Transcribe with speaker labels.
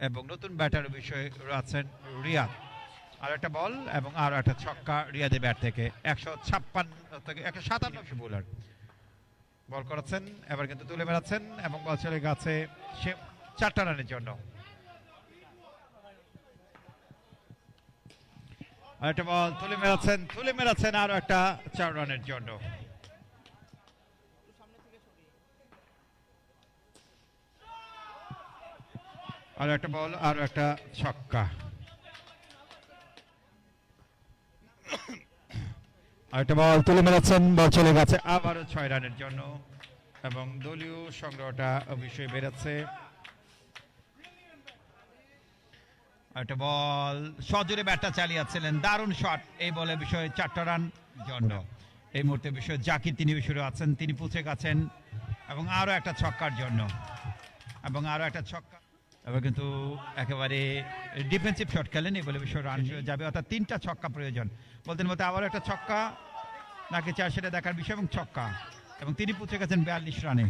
Speaker 1: এবং নতুন ব্যাটার বিষয়ে আছেন রিয়াদ। আর একটা বল এবং আরো একটা ছক্কা রিয়াদের ব্যাট থেকে 156 থেকে 157 বোলার বল করেছেন, এবার কিন্তু তুলে বেড়াচ্ছেন এবং বল চলে গেছে সে 4টা রানের জন্য। আরেকটা বল তুলে মেরাচ্ছেন আরো একটা 4 রানের জন্য। আরো একটা বল আরো একটা ছক্কা। আরেকটা বল তুলে মেরাচ্ছেন, বল চলে গেছে আবারও 6 রানের জন্য এবং দলীয় সংগ্রহটা অবশ্যই বেড়েছে। একটা বল সজোরে ব্যাটটা চালিয়েছিলেন, দারুণ শট, এই বলে বিষয়ে 4টা রান জন্য। এই মুহূর্তে বিষয়ে জাকির তিনি বিষয়ে আছেন, তিনি পৌঁছে গেছেন এবং আরো একটা ছক্কার জন্য এবং আরো একটা ছক্কা। এবার কিন্তু একেবারে ডিফেন্সিভ শট খেলেন, এই বলে বিষয় রান যাবে, অর্থাৎ 3টা ছক্কা প্রয়োজন। বলতেন মতো আবারও একটা ছক্কা নাকি 4 সেটা দেখার বিষয় এবং ছক্কা, এবং তিনি পৌঁছে গেছেন 42 রানে।